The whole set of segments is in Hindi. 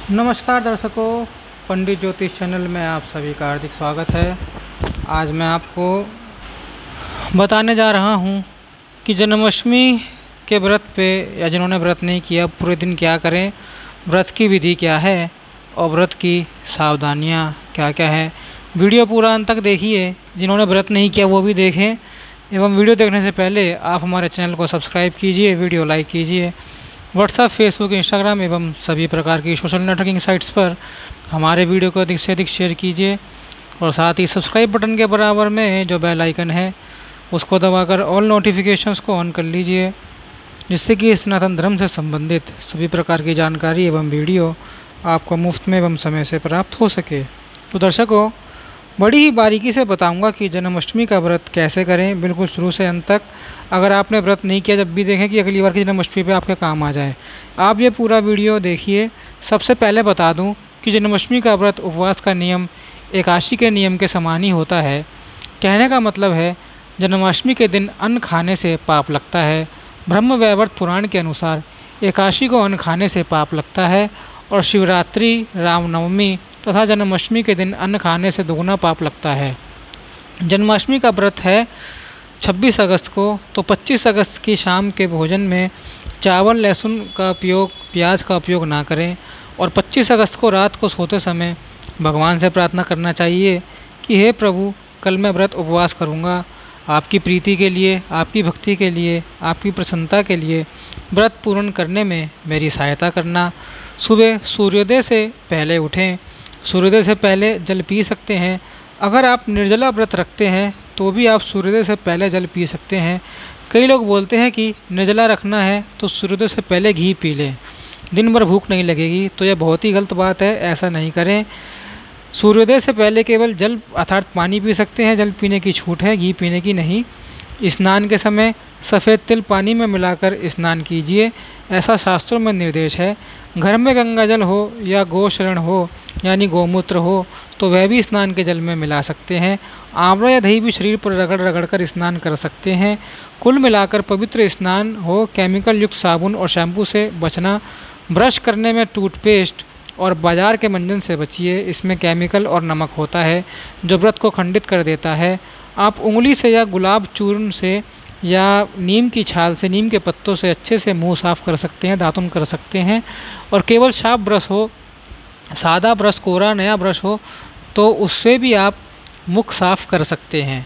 नमस्कार दर्शकों, पंडित ज्योतिष चैनल में आप सभी का हार्दिक स्वागत है। आज मैं आपको बताने जा रहा हूं कि जन्माष्टमी के व्रत पे या जिन्होंने व्रत नहीं किया पूरे दिन क्या करें, व्रत की विधि क्या है और व्रत की सावधानियां क्या क्या है। वीडियो पूरा अंत तक देखिए, जिन्होंने व्रत नहीं किया वो भी देखें। एवं वीडियो देखने से पहले आप हमारे चैनल को सब्सक्राइब कीजिए, वीडियो लाइक कीजिए। व्हाट्सएप, फेसबुक, इंस्टाग्राम एवं सभी प्रकार की सोशल नेटवर्किंग साइट्स पर हमारे वीडियो को अधिक से अधिक शेयर कीजिए और साथ ही सब्सक्राइब बटन के बराबर में जो बेल आइकन है उसको दबाकर ऑल नोटिफिकेशंस को ऑन कर लीजिए, जिससे कि सनातन धर्म से संबंधित सभी प्रकार की जानकारी एवं वीडियो आपको मुफ्त में एवं समय से प्राप्त हो सके। तो दर्शकों, बड़ी ही बारीकी से बताऊंगा कि जन्माष्टमी का व्रत कैसे करें, बिल्कुल शुरू से अंत तक। अगर आपने व्रत नहीं किया, जब भी देखें कि अगली बार की जन्माष्टमी पे आपके काम आ जाए, आप ये पूरा वीडियो देखिए। सबसे पहले बता दूं कि जन्माष्टमी का व्रत उपवास का नियम एकादशी के नियम के समान ही होता है। कहने का मतलब है, जन्माष्टमी के दिन अन्न खाने से पाप लगता है। ब्रह्म वैवर्त पुराण के अनुसार एकादशी को अन्न खाने से पाप लगता है और शिवरात्रि, रामनवमी तथा जन्माष्टमी के दिन अन्न खाने से दोगुना पाप लगता है। जन्माष्टमी का व्रत है 26 अगस्त को, तो 25 अगस्त की शाम के भोजन में चावल, लहसुन का उपयोग, प्याज का उपयोग ना करें। और 25 अगस्त को रात को सोते समय भगवान से प्रार्थना करना चाहिए कि हे प्रभु, कल मैं व्रत उपवास करूँगा, आपकी प्रीति के लिए, आपकी भक्ति के लिए, आपकी प्रसन्नता के लिए व्रत पूर्ण करने में मेरी सहायता करना। सुबह सूर्योदय से पहले उठें। सूर्योदय से पहले जल पी सकते हैं। अगर आप निर्जला व्रत रखते हैं तो भी आप सूर्योदय से पहले जल पी सकते हैं। कई लोग बोलते हैं कि निर्जला रखना है तो सूर्योदय से पहले घी पी लें, दिन भर भूख नहीं लगेगी। तो यह बहुत ही गलत बात है, ऐसा नहीं करें। सूर्योदय से पहले केवल जल अर्थात पानी पी सकते हैं, जल पीने की छूट है, घी पीने की नहीं। स्नान के समय सफ़ेद तिल पानी में मिलाकर स्नान कीजिए, ऐसा शास्त्रों में निर्देश है। घर में गंगा जल हो या गोशरण हो यानी गोमूत्र हो तो वह भी स्नान के जल में मिला सकते हैं। आंवला या दही भी शरीर पर रगड़ रगड़ कर स्नान कर सकते हैं। कुल मिलाकर पवित्र स्नान हो। केमिकल युक्त साबुन और शैम्पू से बचना। ब्रश करने में टूथपेस्ट और बाजार के मंजन से बचिए, इसमें केमिकल और नमक होता है जो व्रत को खंडित कर देता है। आप उंगली से या गुलाब चूर्ण से या नीम की छाल से, नीम के पत्तों से अच्छे से मुंह साफ़ कर सकते हैं, दातुन कर सकते हैं। और केवल शार्प ब्रश हो, सादा ब्रश, कोरा नया ब्रश हो तो उससे भी आप मुख साफ़ कर सकते हैं।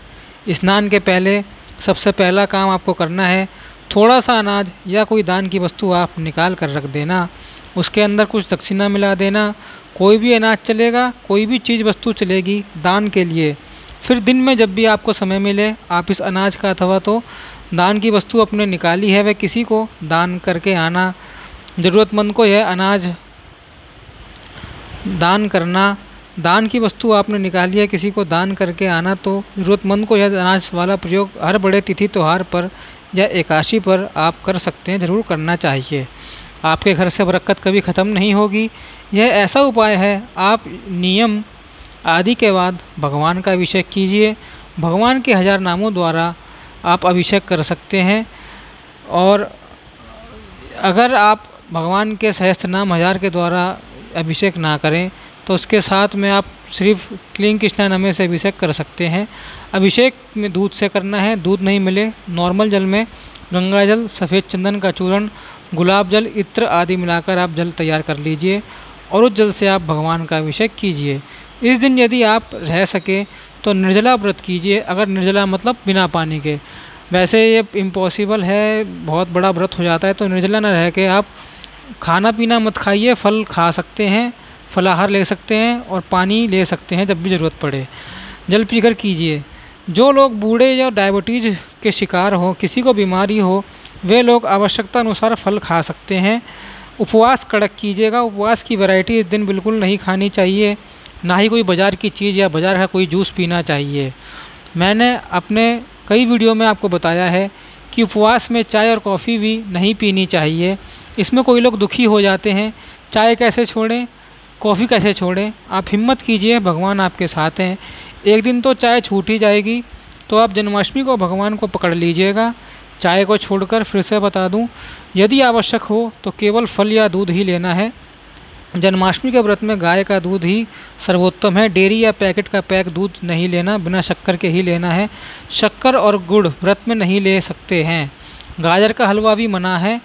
स्नान के पहले सबसे पहला काम आपको करना है, थोड़ा सा अनाज या कोई दान की वस्तु आप निकाल कर रख देना, उसके अंदर कुछ दक्षिणा मिला देना। कोई भी अनाज चलेगा, कोई भी चीज़ वस्तु चलेगी दान के लिए। फिर दिन में जब भी आपको समय मिले, आप इस अनाज का अथवा तो दान की वस्तु अपने निकाली है वह किसी को दान करके आना। ज़रूरतमंद को यह अनाज दान करना। दान की वस्तु आपने निकाली है, किसी को दान करके आना, तो ज़रूरतमंद को यह अनाज वाला प्रयोग हर बड़े तिथि त्यौहार पर या एकादशी पर आप कर सकते हैं, ज़रूर करना चाहिए। आपके घर से बरकत कभी ख़त्म नहीं होगी। यह ऐसा उपाय है, आप नियम आदि के बाद भगवान का अभिषेक कीजिए। भगवान के 1000 नामों द्वारा आप अभिषेक कर सकते हैं। और अगर आप भगवान के सहस्त्र नाम 1000 के द्वारा अभिषेक ना करें तो उसके साथ में आप सिर्फ क्लीं कृष्णा नमः से अभिषेक कर सकते हैं। अभिषेक में दूध से करना है, दूध नहीं मिले नॉर्मल जल में गंगा जल, सफ़ेद चंदन का चूर्ण, गुलाब जल, इत्र आदि मिलाकर आप जल तैयार कर लीजिए और उस जल से आप भगवान का अभिषेक कीजिए। इस दिन यदि आप रह सके तो निर्जला व्रत कीजिए। अगर निर्जला मतलब बिना पानी के, वैसे ये इम्पॉसिबल है, बहुत बड़ा व्रत हो जाता है, तो निर्जला न रह के आप खाना पीना मत खाइए, फल खा सकते हैं, फलाहार ले सकते हैं और पानी ले सकते हैं जब भी ज़रूरत पड़े, जल पीकर कीजिए। जो लोग बूढ़े या डायबिटीज़ के शिकार हो, किसी को बीमारी हो, वे लोग आवश्यकता अनुसार फल खा सकते हैं। उपवास कड़क कीजिएगा। उपवास की वैरायटी इस दिन बिल्कुल नहीं खानी चाहिए, ना ही कोई बाज़ार की चीज़ या बाज़ार का कोई जूस पीना चाहिए। मैंने अपने कई वीडियो में आपको बताया है कि उपवास में चाय और कॉफ़ी भी नहीं पीनी चाहिए। इसमें कोई लोग दुखी हो जाते हैं, चाय कैसे छोड़ें, कॉफ़ी कैसे छोड़ें। आप हिम्मत कीजिए, भगवान आपके साथ हैं। एक दिन तो चाय छूट ही जाएगी, तो आप जन्माष्टमी को भगवान को पकड़ लीजिएगा। चाय को छोड़कर फिर से बता दूं, यदि आवश्यक हो तो केवल फल या दूध ही लेना है। जन्माष्टमी के व्रत में गाय का दूध ही सर्वोत्तम है। डेयरी या पैकेट का पैक दूध नहीं लेना, बिना शक्कर के ही लेना है। शक्कर और गुड़ व्रत में नहीं ले सकते हैं। गाजर का हलवा भी मना है।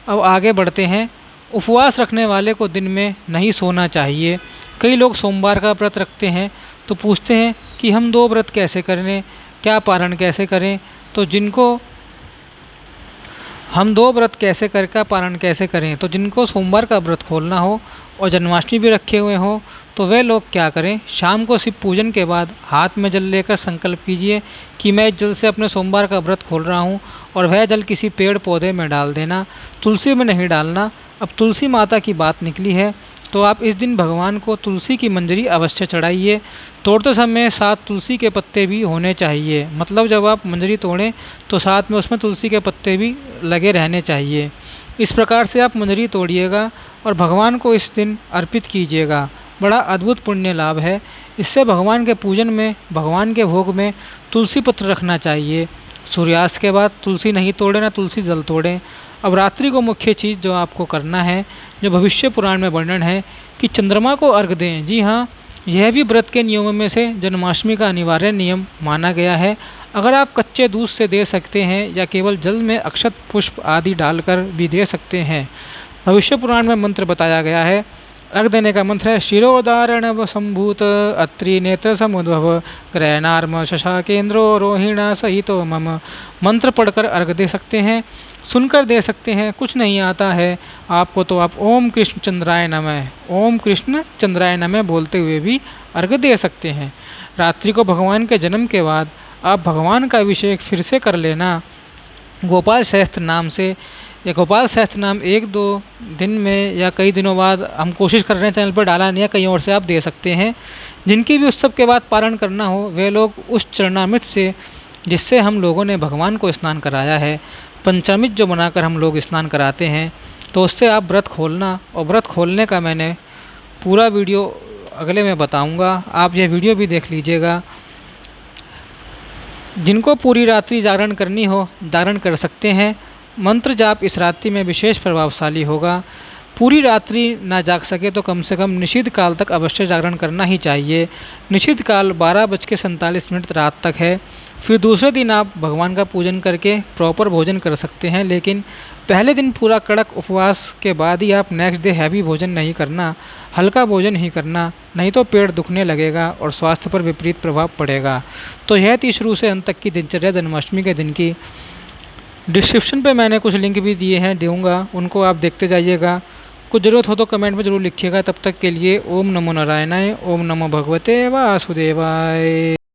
अब आगे बढ़ते हैं। उपवास रखने वाले को दिन में नहीं सोना चाहिए। कई लोग सोमवार का व्रत रखते हैं तो पूछते हैं कि हम 2 व्रत कैसे करें, क्या पारण कैसे करें। तो जिनको हम 2 व्रत कैसे कर का पारण कैसे करें, तो जिनको सोमवार का व्रत खोलना हो और जन्माष्टमी भी रखे हुए हो तो वे लोग क्या करें, शाम को शिव पूजन के बाद हाथ में जल लेकर संकल्प कीजिए कि मैं इस जल से अपने सोमवार का व्रत खोल रहा हूँ, और वह जल किसी पेड़ पौधे में डाल देना, तुलसी में नहीं डालना। अब तुलसी माता की बात निकली है तो आप इस दिन भगवान को तुलसी की मंजरी अवश्य चढ़ाइए। तोड़ते समय 7 तुलसी के पत्ते भी होने चाहिए, मतलब जब आप मंजरी तोड़ें तो साथ में उसमें तुलसी के पत्ते भी लगे रहने चाहिए। इस प्रकार से आप मंजरी तोड़िएगा और भगवान को इस दिन अर्पित कीजिएगा। बड़ा अद्भुत पुण्य लाभ है। इससे भगवान के पूजन में, भगवान के भोग में तुलसी पत्र रखना चाहिए। सूर्यास्त के बाद तुलसी नहीं तोड़ें, ना तुलसी जल तोड़ें। अब रात्रि को मुख्य चीज़ जो आपको करना है, जो भविष्य पुराण में वर्णन है कि चंद्रमा को अर्घ दें। जी हाँ, यह भी व्रत के नियमों में से जन्माष्टमी का अनिवार्य नियम माना गया है। अगर आप कच्चे दूध से दे सकते हैं या केवल जल में अक्षत पुष्प आदि डालकर भी दे सकते हैं। भविष्य पुराण में मंत्र बताया गया है। अर्घ देने का मंत्र है शिरोदारण संभूत अत्रि नेत्र समुद्भव ग्रहणार्म शशाकेंद्रो रोहिणा सहितो मम। मंत्र पढ़कर अर्घ दे सकते हैं, सुनकर दे सकते हैं। कुछ नहीं आता है आपको तो आप ओम कृष्ण चंद्राय नमः, ओम कृष्ण चंद्राय नमः बोलते हुए भी अर्घ दे सकते हैं। रात्रि को भगवान के जन्म के बाद आप भगवान का अभिषेक फिर से कर लेना गोपाल सहस्त्र नाम से। ये गोपाल सहस्त्र नाम 1-2 दिन में या कई दिनों बाद, हम कोशिश कर रहे हैं चैनल पर डाला नहीं है, कहीं और से आप दे सकते हैं। जिनकी भी उत्सव के बाद पारण करना हो वे लोग उस चरणामृत से, जिससे हम लोगों ने भगवान को स्नान कराया है, पंचामृत जो बनाकर हम लोग स्नान कराते हैं, तो उससे आप व्रत खोलना। और व्रत खोलने का मैंने पूरा वीडियो अगले में बताऊँगा, आप यह वीडियो भी देख लीजिएगा। जिनको पूरी रात्रि जागरण करनी हो जागरण कर सकते हैं। मंत्र जाप इस रात्रि में विशेष प्रभावशाली होगा। पूरी रात्रि ना जाग सके तो कम से कम निषिद्ध काल तक अवश्य जागरण करना ही चाहिए। निषिद्ध काल 12:47 रात तक है। फिर दूसरे दिन आप भगवान का पूजन करके प्रॉपर भोजन कर सकते हैं, लेकिन पहले दिन पूरा कड़क उपवास के बाद ही आप नेक्स्ट डे हैवी भोजन नहीं करना, हल्का भोजन ही करना, नहीं तो पेट दुखने लगेगा और स्वास्थ्य पर विपरीत प्रभाव पड़ेगा। तो यह थी शुरू से अंत तक की दिनचर्या जन्माष्टमी के दिन की। डिस्क्रिप्शन पे मैंने कुछ लिंक भी दिए हैं, दूँगा, उनको आप देखते जाइएगा। कुछ ज़रूरत हो तो कमेंट में ज़रूर लिखिएगा। तब तक के लिए ओम नमो नारायणाय, ओम नमो भगवते वासुदेवाय।